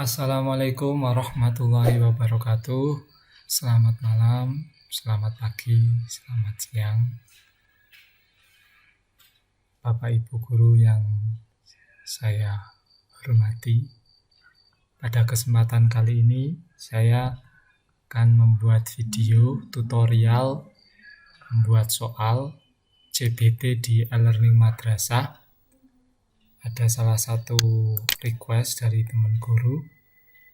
Assalamualaikum warahmatullahi wabarakatuh. Selamat malam, selamat pagi, selamat siang. Bapak Ibu guru yang saya hormati. Pada kesempatan kali ini saya akan membuat video tutorial membuat soal CBT di e-learning madrasah. Ada salah satu request dari teman guru,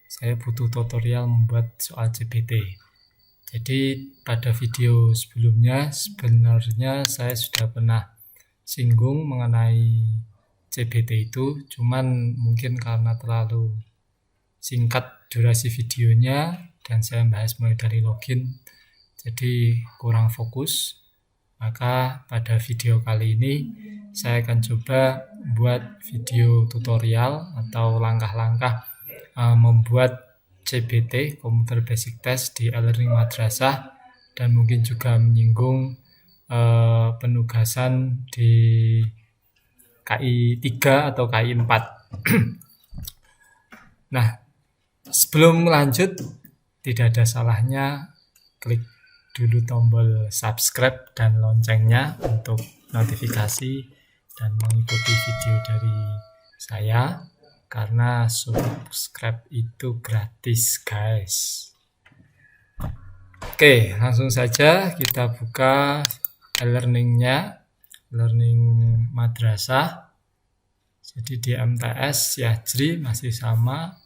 saya butuh tutorial membuat soal CBT. Jadi pada video sebelumnya sebenarnya saya sudah pernah singgung mengenai CBT itu, cuman mungkin karena terlalu singkat durasi videonya dan saya bahas mulai dari login, jadi kurang fokus. Maka pada video kali ini saya akan coba buat video tutorial atau langkah-langkah membuat CBT Computer Basic Test di e-learning madrasah, dan mungkin juga menyinggung penugasan di KI 3 atau KI 4. Nah, sebelum lanjut tidak ada salahnya klik dulu tombol subscribe dan loncengnya untuk notifikasi dan mengikuti video dari saya, karena subscribe itu gratis guys. Oke, langsung saja kita buka e-learningnya, learning madrasah. Jadi di MTS Yajri masih sama,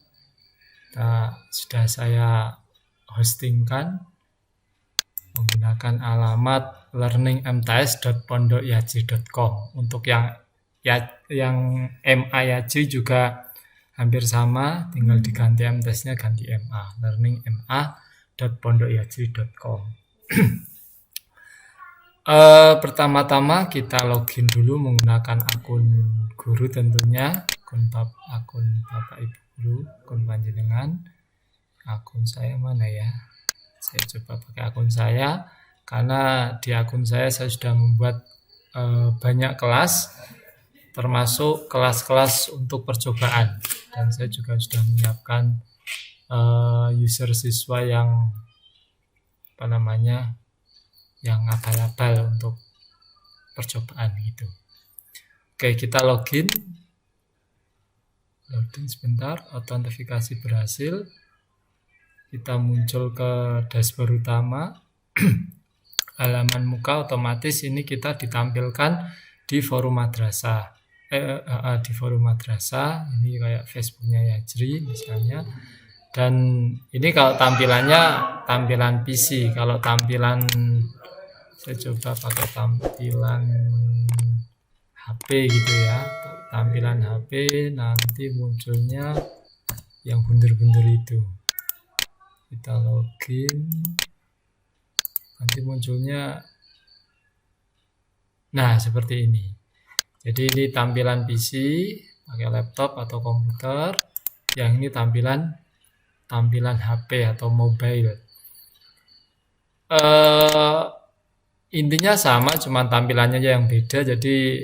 sudah saya hostingkan menggunakan alamat learningmts.pondokyajri.com. Untuk yang MA Yajri juga hampir sama, tinggal diganti MTS-nya ganti MA, learningma.pondokyajri.com. Pertama-tama kita login dulu menggunakan akun guru, tentunya akun Bapak Ibu guru, akun panjenengan. Akun saya mana ya? Saya coba pakai akun saya, karena di akun saya sudah membuat banyak kelas, termasuk kelas-kelas untuk percobaan, dan saya juga sudah menyiapkan user siswa yang yang abal-abal untuk percobaan gitu. Oke, kita login sebentar. Autentifikasi berhasil. Kita muncul ke dashboard utama. Halaman muka otomatis ini kita ditampilkan di forum madrasah. Di forum madrasah ini kayak Facebooknya Yajri misalnya. Dan ini kalau tampilannya tampilan PC. Kalau tampilan, saya coba pakai tampilan HP gitu ya. Tampilan HP nanti munculnya yang bunder-bunder itu. Kita login, nanti munculnya seperti ini. Jadi ini tampilan PC pakai laptop atau komputer, yang ini tampilan HP atau mobile. Intinya sama, cuma tampilannya yang beda. Jadi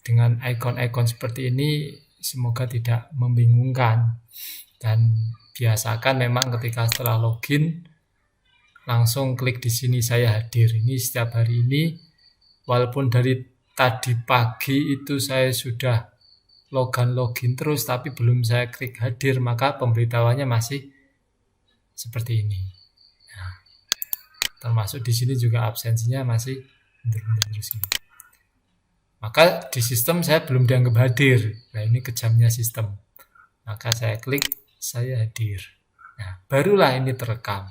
dengan ikon-ikon seperti ini semoga tidak membingungkan. Dan biasakan memang ketika setelah login langsung klik di sini saya hadir. Ini setiap hari ini, walaupun dari tadi pagi itu saya sudah login terus, tapi belum saya klik hadir, maka pemberitahuannya masih seperti ini. Nah, termasuk di sini juga absensinya masih terus ini. Maka di sistem saya belum dianggap hadir. Nah, ini kejamnya sistem. Maka saya klik saya hadir. Nah, barulah ini terekam.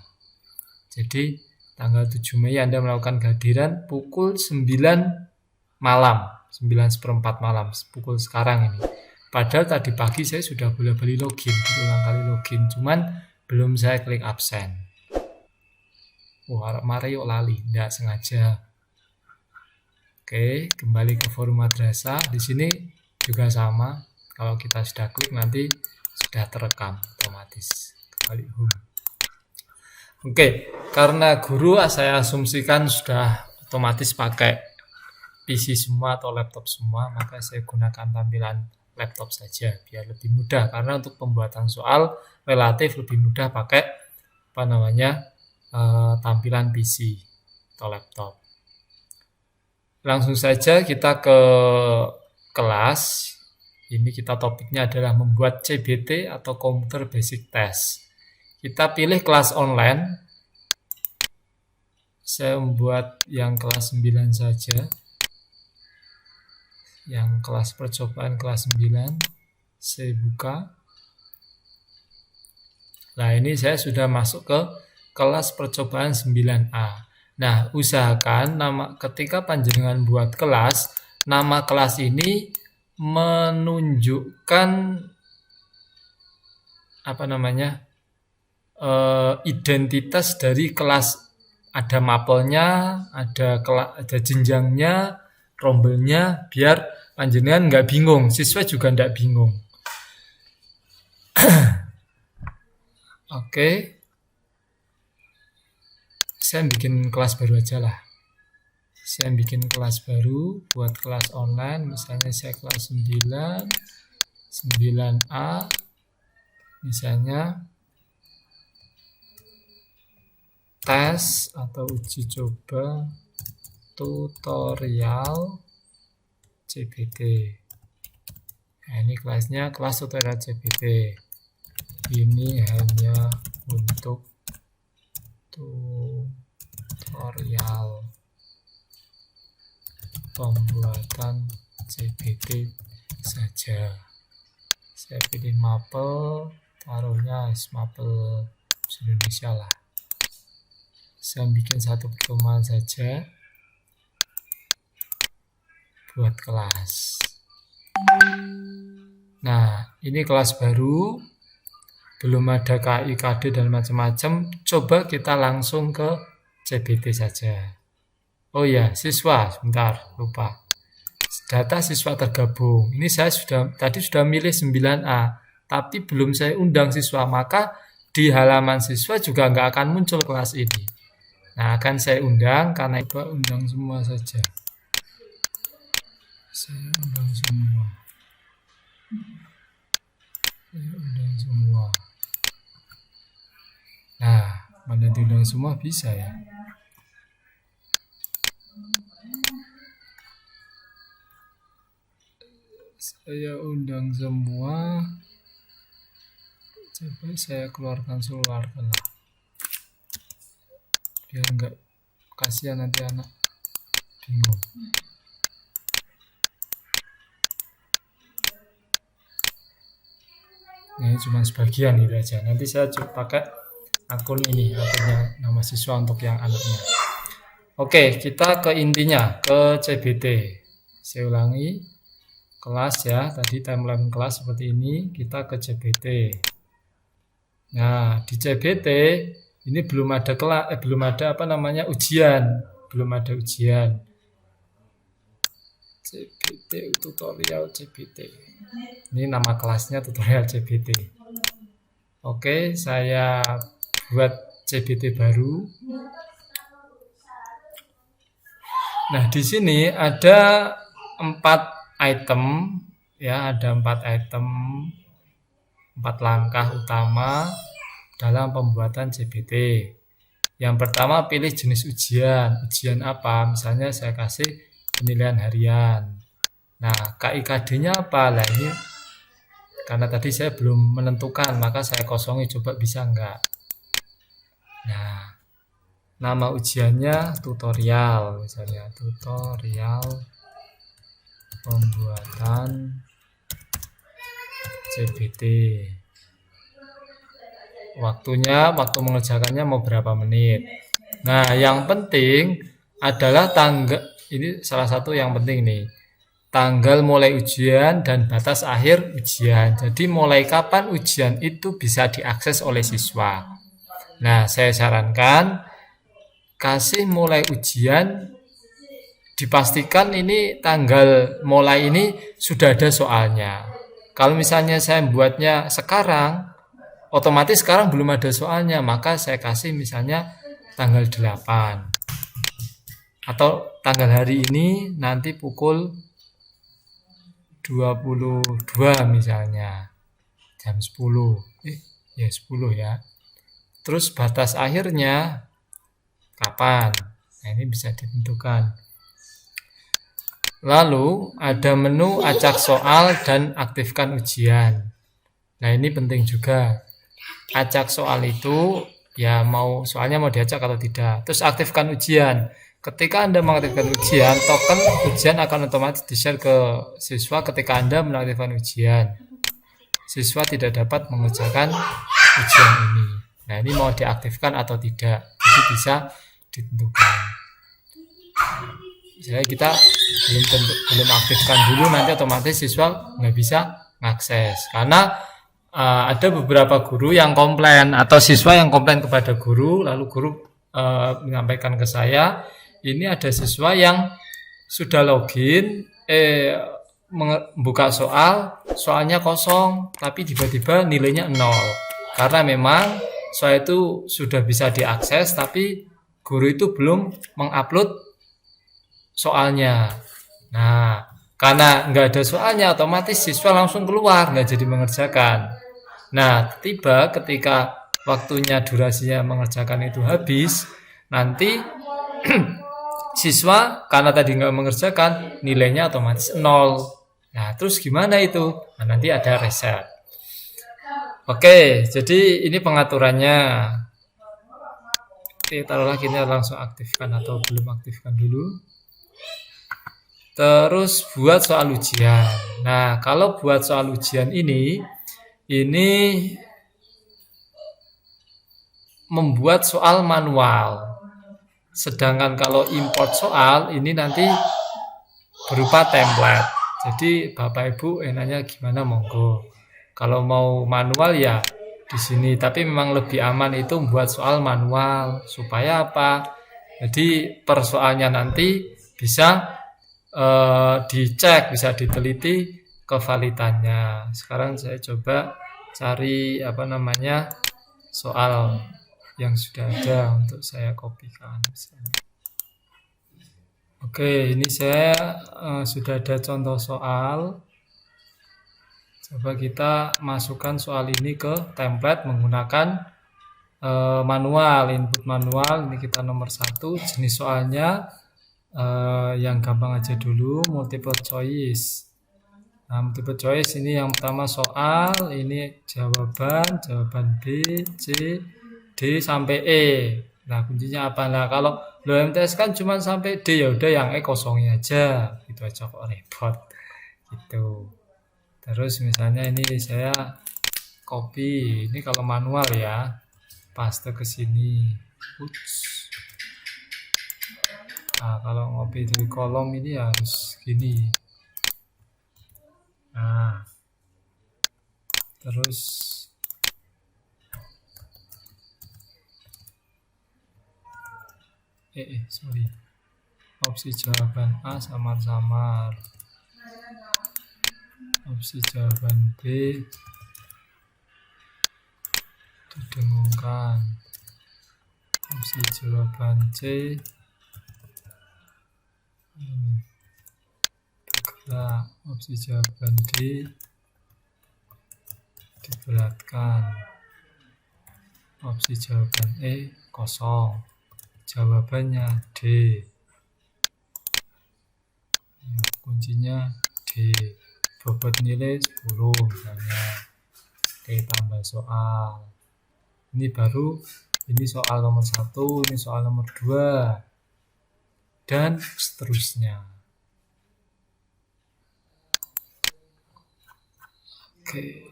Jadi tanggal 7 Mei Anda melakukan kehadiran pukul 9 malam, 9:04 malam, pukul sekarang ini. Padahal tadi pagi saya sudah bolak-balik login, berulang kali login, cuman belum saya klik absen. Mari yuk lali, tidak sengaja. Oke, kembali ke forum madrasah. Di sini juga sama. Kalau kita sudah klik nanti sudah terekam otomatis. Kembali home. Oke, karena guru saya asumsikan sudah otomatis pakai PC semua atau laptop semua, maka saya gunakan tampilan laptop saja biar lebih mudah, karena untuk pembuatan soal relatif lebih mudah pakai tampilan PC atau laptop. Langsung saja kita ke kelas. Ini kita topiknya adalah membuat CBT atau Computer Basic Test. Kita pilih kelas online. Saya membuat yang kelas 9 saja. Yang kelas percobaan kelas 9. Saya buka. Nah, ini saya sudah masuk ke kelas percobaan 9A. Nah, usahakan ketika panjenengan buat kelas, nama kelas ini menunjukkan identitas dari kelas. Ada mapelnya, ada jenjangnya, rombelnya, biar panjenengan nggak bingung, siswa juga nggak bingung. Oke. Saya bikin kelas baru aja lah. Saya bikin kelas baru buat kelas online. Misalnya saya kelas 9, 9A. Misalnya tes atau uji coba tutorial CBT. Nah, ini kelasnya kelas tutorial CBT. Ini hanya untuk tutorial pembuatan CBT saja. Saya pilih mapel, taruhnya mapel Indonesia lah. Saya bikin satu pertemuan saja buat kelas. Nah, ini kelas baru, belum ada KI, KD dan macam-macam. Coba kita langsung ke CBT saja. Oh ya, siswa, sebentar, lupa. Data siswa tergabung. Ini saya tadi sudah milih 9A, tapi belum saya undang siswa, maka di halaman siswa juga nggak akan muncul kelas ini. Nah, akan saya undang, karena itu undang semua saja. Saya undang semua. Nah, mana diundang semua bisa ya. Saya undang semua. Coba saya keluarkan lah. Biar enggak kasihan nanti anak bingung. Nah, ini cuma sebagian itu aja. Nanti saya coba pakai akunnya nama siswa untuk yang anaknya. Oke, kita ke intinya, ke CBT. Saya ulangi, kelas ya, tadi timeline kelas seperti ini, kita ke CBT. Nah, di CBT ini belum ada ujian, belum ada ujian. CBT tutorial CBT. Ini nama kelasnya tutorial CBT. Oke, saya buat CBT baru. Nah, di sini ada 4 item ya, ada 4 item, 4 langkah utama dalam pembuatan CBT. Yang pertama, pilih jenis ujian. Ujian apa? Misalnya saya kasih penilaian harian. Nah, KIKD-nya apa? Nah, ini karena tadi saya belum menentukan, maka saya kosongi, coba bisa enggak. Nah, nama ujiannya tutorial, misalnya tutorial pembuatan CBT. Waktu mengerjakannya mau berapa menit. Nah, yang penting adalah ini salah satu yang penting nih. Tanggal mulai ujian dan batas akhir ujian. Jadi mulai kapan ujian itu bisa diakses oleh siswa. Nah, saya sarankan kasih mulai ujian, dipastikan ini tanggal mulai ini sudah ada soalnya. Kalau misalnya saya buatnya sekarang, otomatis sekarang belum ada soalnya, maka saya kasih misalnya tanggal 8. Atau tanggal hari ini nanti pukul 22 misalnya, jam 10, ya 10 ya. Terus batas akhirnya kapan? Nah, ini bisa ditentukan. Lalu ada menu acak soal dan aktifkan ujian. Nah, ini penting juga. Acak soal itu ya soalnya mau diacak atau tidak. Terus aktifkan ujian. Ketika Anda mengaktifkan ujian, token ujian akan otomatis di-share ke siswa ketika Anda menaktifkan ujian. Siswa tidak dapat mengerjakan ujian ini. Nah, ini mau diaktifkan atau tidak. Jadi bisa ditentukan. Jadi kita belum aktifkan dulu, nanti otomatis siswa nggak bisa mengakses. Karena ada beberapa guru yang komplain atau siswa yang komplain kepada guru, lalu guru menyampaikan ke saya, ini ada siswa yang sudah login, membuka soalnya kosong, tapi tiba-tiba nilainya 0. Karena memang soal itu sudah bisa diakses, tapi guru itu belum mengupload soalnya. Nah, karena nggak ada soalnya, otomatis siswa langsung keluar, nggak jadi mengerjakan. Nah, ketika waktunya durasinya mengerjakan itu habis, nanti siswa karena tadi nggak mengerjakan, nilainya otomatis 0. Nah, terus gimana itu? Nah, nanti ada reset. Oke, jadi ini pengaturannya. Oke, taruhlah kita langsung aktifkan atau belum aktifkan dulu. Terus buat soal ujian. Nah, kalau buat soal ujian ini membuat soal manual. Sedangkan kalau import soal ini nanti berupa template. Jadi Bapak Ibu enaknya gimana monggo. Kalau mau manual ya di sini, tapi memang lebih aman itu membuat soal manual. Supaya apa? Jadi persoalnya nanti bisa dicek, bisa diteliti kevalidannya. Sekarang saya coba cari soal yang sudah ada untuk saya kopikan misalnya. Oke, ini saya sudah ada contoh soal. Coba kita masukkan soal ini ke template menggunakan manual, input manual. Ini kita nomor 1, jenis soalnya yang gampang aja dulu, multiple choice. Nah, multiple choice ini yang pertama soal, ini jawaban B, C, D sampai E. Nah, kuncinya apa? Nah, kalau lo MTS kan cuma sampai D, ya udah yang E kosongin aja. Gitu aja kok repot. Gitu. Terus misalnya ini saya copy, ini kalau manual ya, paste ke sini. Nah, kalau ngopi dari kolom ini harus gini. Nah, terus sorry. Opsi jawaban A samar-samar. Opsi jawaban B didengungkan. Opsi jawaban C bergerak. Opsi jawaban D diberatkan. Opsi jawaban E kosong. Jawabannya D. Kuncinya D. Bobot nilai 10 misalnya. Oke, tambah soal. Ini soal nomor 1, ini soal nomor 2. Dan seterusnya. Oke.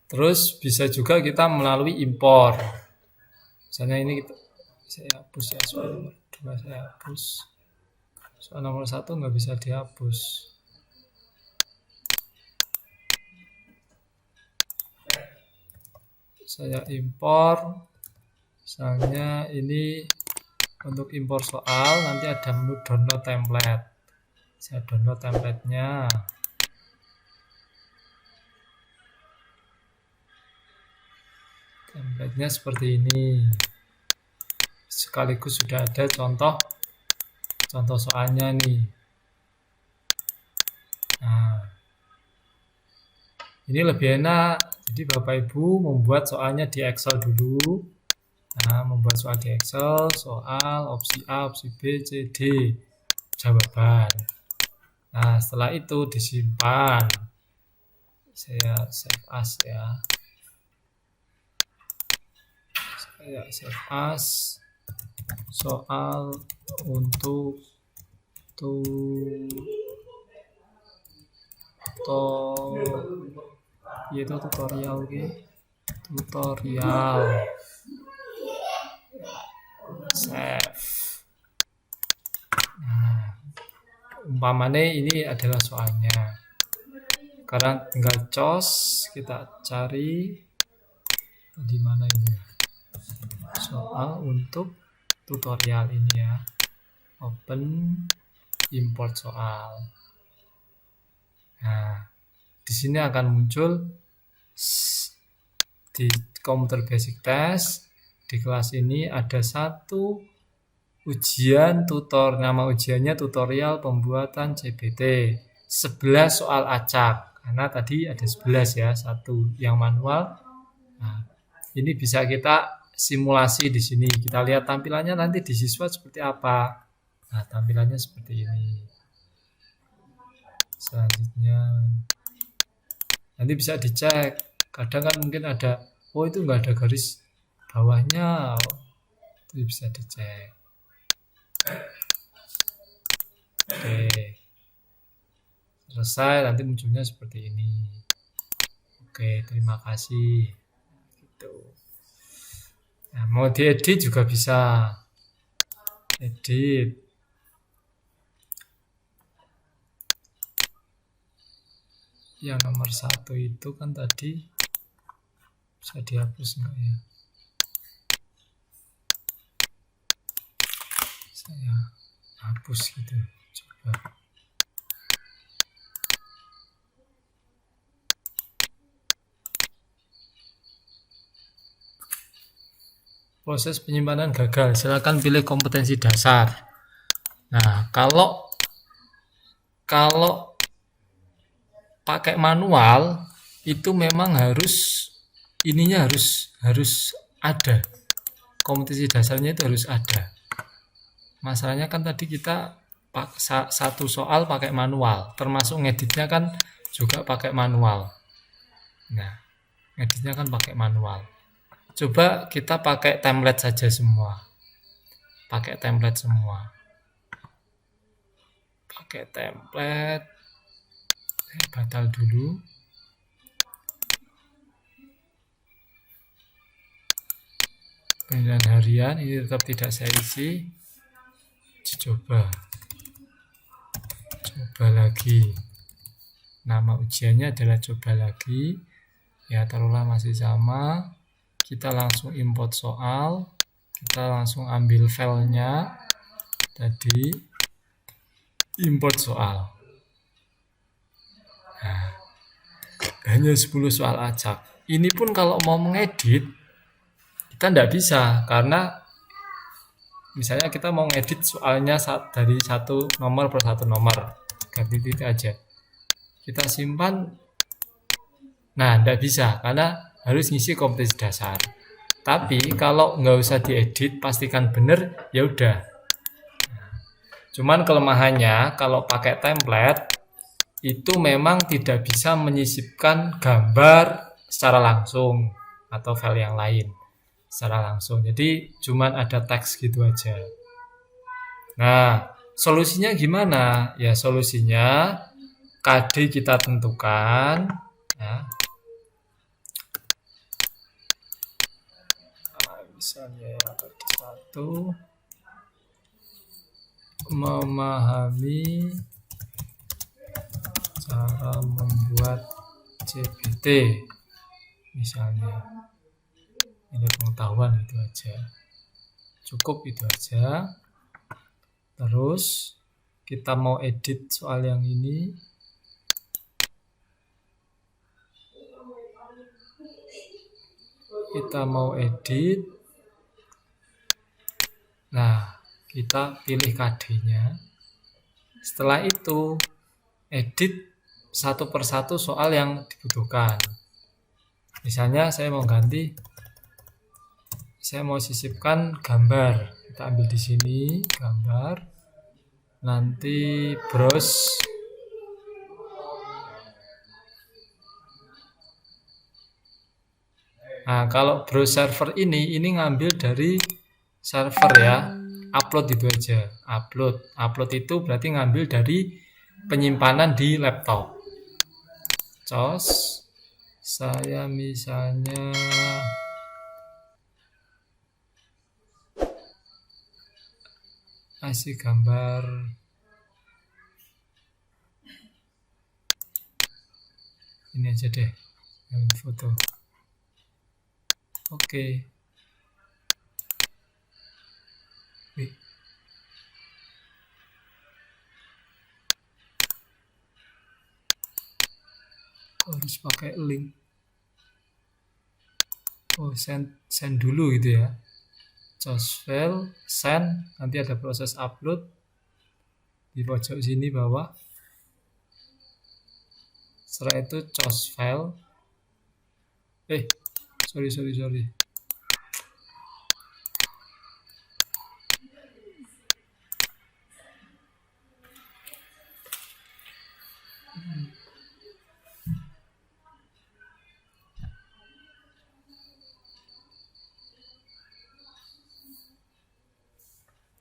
Terus bisa juga kita melalui impor. Misalnya ini saya hapus ya, soal nomor 2 saya hapus. Soal nomor 1 nggak bisa dihapus. Saya impor. Misalnya ini untuk impor soal, nanti ada menu download template. Saya download template-nya. Template-nya seperti ini. sekaligus sudah ada contoh soalnya nih. Nah, ini lebih enak. Jadi Bapak Ibu membuat soalnya di Excel dulu. Nah, membuat soal di Excel, soal opsi A, opsi B, C, D, jawaban. Nah, setelah itu disimpan. Saya save as ya. Saya save as soal untuk yaitu tutorial tutorial save. Nah, umpamanya ini adalah soalnya. Sekarang tinggal cos, kita cari di mana ini. Soal untuk tutorial ini ya. Open, import soal. Nah, di sini akan muncul di Computer Basic Test. Di kelas ini ada satu ujian tutor, nama ujiannya tutorial pembuatan CBT. 11 soal acak, karena tadi ada 11 ya, satu yang manual. Nah, ini bisa kita simulasi di sini. Kita lihat tampilannya nanti di siswa seperti apa. Nah, tampilannya seperti ini. Selanjutnya, nanti bisa dicek. Kadang kan mungkin ada, oh itu nggak ada garis bawahnya, itu bisa dicek. Oke, selesai. Nanti munculnya seperti ini. Oke, terima kasih. Gitu. Nah, mau diedit juga bisa. Edit. Yang nomor 1 itu kan tadi bisa dihapus enggak ya? Saya hapus gitu. Coba. Proses penyimpanan gagal. Silakan pilih kompetensi dasar. Nah, kalau pakai manual itu memang harus ada. Kompetensi dasarnya itu harus ada. Masalahnya kan tadi kita satu soal pakai manual, termasuk ngeditnya kan juga pakai manual. Nah, ngeditnya kan pakai manual. Coba kita pakai template saja semua. Pakai template semua. Pakai template. Batal dulu. Penilaian harian ini tetap tidak saya isi. Coba lagi. Nama ujiannya adalah coba lagi. Ya, taruhlah masih sama. Kita langsung import soal. Kita langsung ambil filenya. Tadi import soal. Nah, hanya 10 soal acak. Ini pun kalau mau mengedit kita tidak bisa, karena misalnya kita mau ngedit soalnya dari satu nomor per satu nomor, ganti titik aja, kita simpan. Nah, tidak bisa karena harus ngisi kompetensi dasar. Tapi kalau nggak usah diedit, pastikan benar, ya udah. Cuman kelemahannya kalau pakai template itu memang tidak bisa menyisipkan gambar secara langsung atau file yang lain secara langsung. Jadi cuman ada teks gitu aja. Nah, solusinya gimana? Ya, solusinya KD kita tentukan. Ya. Misalnya yang tadi 1, memahami cara membuat CBT misalnya. Ini pengetahuan, itu aja, cukup itu aja. Terus kita mau edit soal yang ini, kita mau edit Nah, kita pilih KD-nya. Setelah itu, edit satu persatu soal yang dibutuhkan. Misalnya saya mau ganti, saya mau sisipkan gambar. Kita ambil di sini, gambar. Nanti browse. Nah, kalau browse server ini ngambil dari server ya. Upload itu aja. Upload itu berarti ngambil dari penyimpanan di laptop. Cos. Saya misalnya kasih gambar ini aja deh, yang foto. Oke. Harus pakai link. Oh, send dulu gitu ya. Choose file, send, nanti ada proses upload di pojok sini bawah. Setelah itu choose file. Sorry.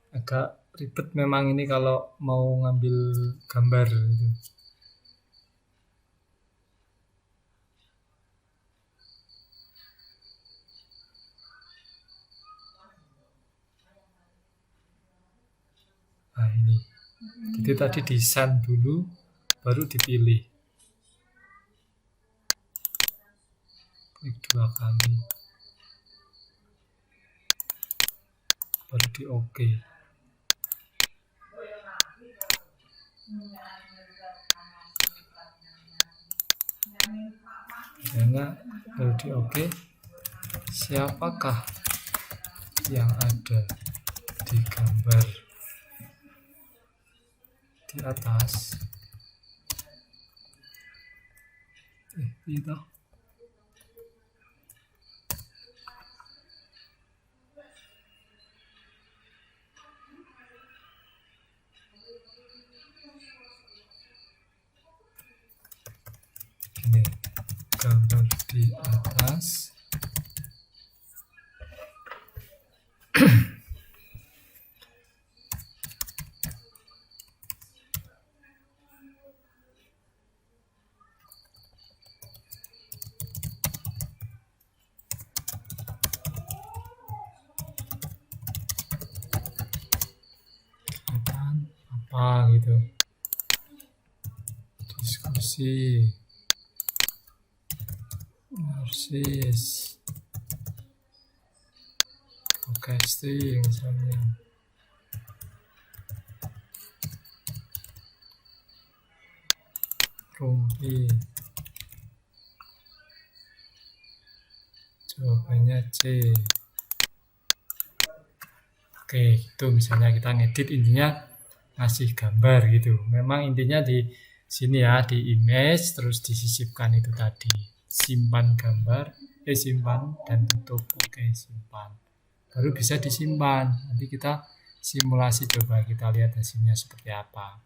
Agak ribet memang ini kalau mau ngambil gambar gitu. Nah ini, jadi tadi desain dulu, baru dipilih. Klik 2 kali, baru di OK. Misalnya baru di OK. Siapakah yang ada di gambar di atas? Itu ini gambar di atas. Apa gitu, diskusi, narsis, casting misalnya, rumpi, jawabannya C. Oke, itu misalnya kita ngedit, intinya ngasih gambar gitu. Memang intinya di sini ya, di image, terus disisipkan itu tadi. Simpan gambar, simpan dan tutup. Oke, simpan. Baru bisa disimpan. Nanti kita simulasi, coba kita lihat hasilnya seperti apa.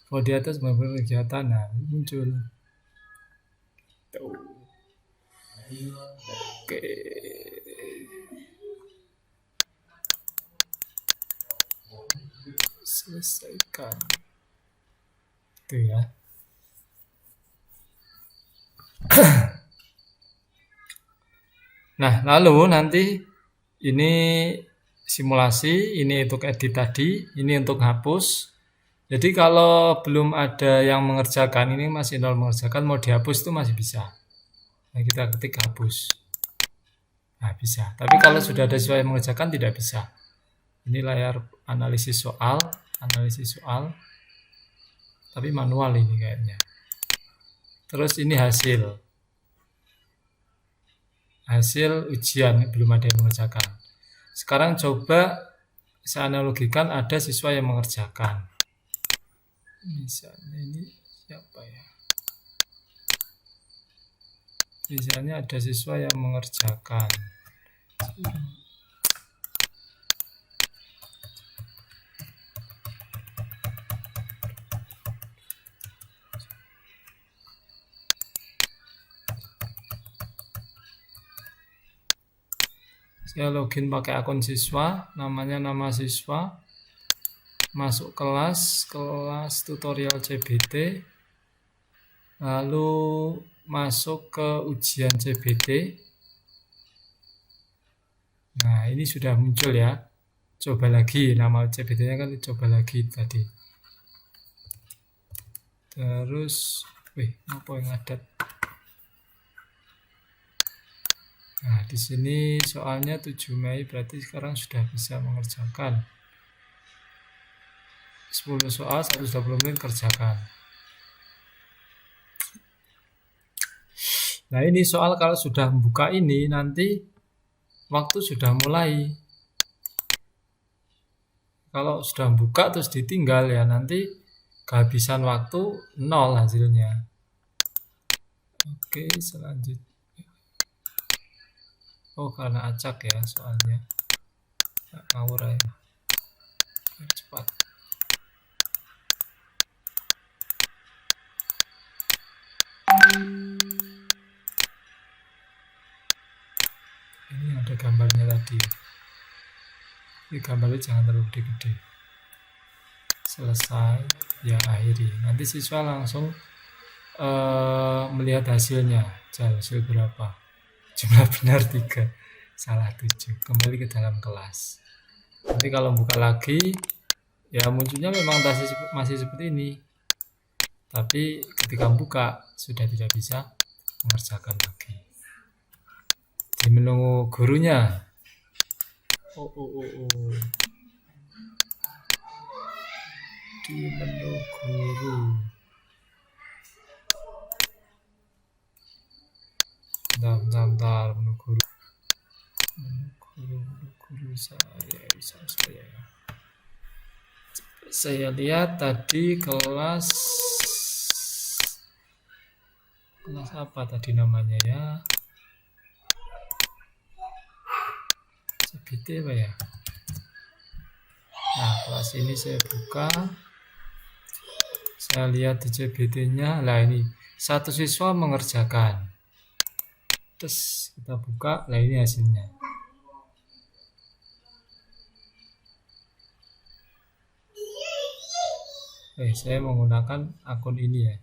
Kalau di atas benar-benar kegiatan, nah muncul. Tuh. Oke. Selesaikan itu ya. Nah, lalu nanti ini simulasi, ini untuk edit tadi, ini untuk hapus. Jadi kalau belum ada yang mengerjakan, ini masih 0 mengerjakan, mau dihapus itu masih bisa. Nah, kita ketik hapus. Nah, bisa. Tapi kalau sudah ada siswa yang mengerjakan, tidak bisa. Ini layar analisis soal, tapi manual ini kayaknya. Terus ini hasil ujian, belum ada yang mengerjakan. Sekarang coba saya analogikan ada siswa yang mengerjakan. Misalnya ini siapa ya? Misalnya ada siswa yang mengerjakan. Saya login pakai akun siswa, namanya nama siswa, masuk kelas tutorial CBT, lalu masuk ke ujian CBT. Nah, ini sudah muncul ya. Coba lagi, nama CBT-nya kan coba lagi tadi. Terus, apa yang ada? Nah, di sini soalnya 7 Mei berarti sekarang sudah bisa mengerjakan. 10 soal 120 menit kerjakan. Nah, ini soal kalau sudah membuka ini nanti waktu sudah mulai. Kalau sudah buka terus ditinggal ya nanti kehabisan waktu 0 hasilnya. Oke, selanjutnya. Oh, karena acak ya soalnya. Ngawur ya. Cepat. Ini ada gambarnya tadi. Ini gambarnya jangan terlalu gede-gede. Selesai, ya akhiri. Nanti siswa langsung melihat hasilnya. Hasil berapa? Jumlah benar 3, salah 7. Kembali ke dalam kelas. Nanti kalau buka lagi, ya munculnya memang masih seperti ini. Tapi ketika buka, sudah tidak bisa mengerjakan lagi. Di menu gurunya. Di menu guru. Bentar, menu guru saya lihat tadi kelas apa tadi namanya ya, CBT apa ya. Nah, kelas ini saya buka, saya lihat di CBT-nya. Lah, ini satu siswa mengerjakan. Terus kita buka, lah ini hasilnya. Saya menggunakan akun ini ya.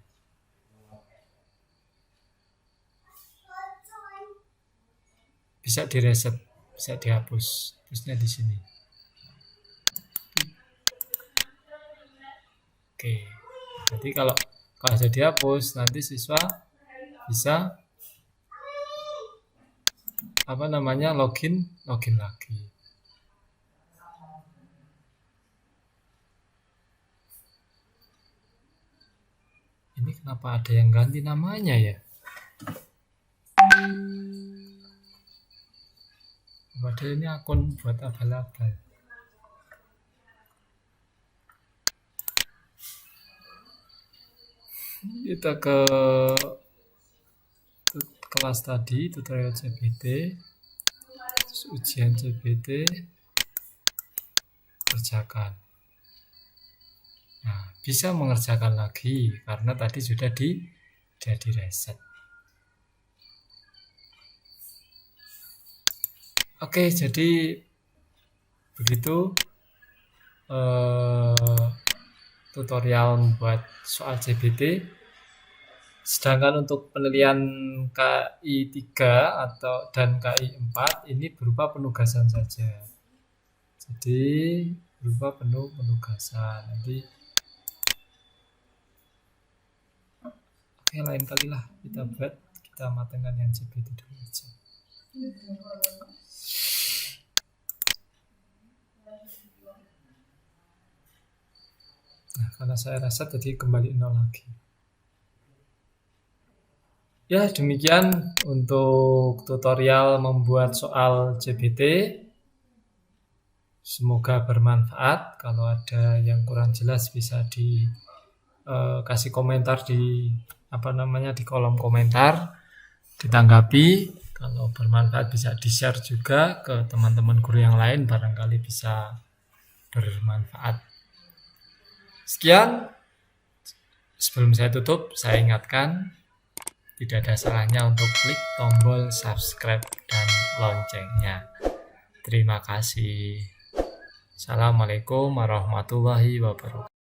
Bisa direset, bisa dihapus. Terusnya di sini. Oke. Jadi kalau sudah dihapus, nanti siswa bisa login lagi. Ini kenapa ada yang ganti namanya ya? Padahal ini akun buat abal-abal. Kita ke kelas tadi, tutorial CBT, ujian CBT, kerjakan. Nah, bisa mengerjakan lagi karena tadi sudah di reset. Oke, jadi begitu tutorial membuat soal CBT. Sedangkan untuk penilaian KI 3 dan KI 4 ini berupa penugasan saja. Jadi berupa penugasan. Nanti lain kali lah kita matangkan yang CBT dulu aja. Nah, karena saya rasa tadi kembali 0 lagi. Ya, demikian untuk tutorial membuat soal CBT. Semoga bermanfaat. Kalau ada yang kurang jelas bisa dikasih komentar di di kolom komentar, ditanggapi. Kalau bermanfaat bisa di-share juga ke teman-teman guru yang lain, barangkali bisa bermanfaat. Sekian. Sebelum saya tutup, saya ingatkan tidak ada salahnya untuk klik tombol subscribe dan loncengnya. Terima kasih. Assalamualaikum warahmatullahi wabarakatuh.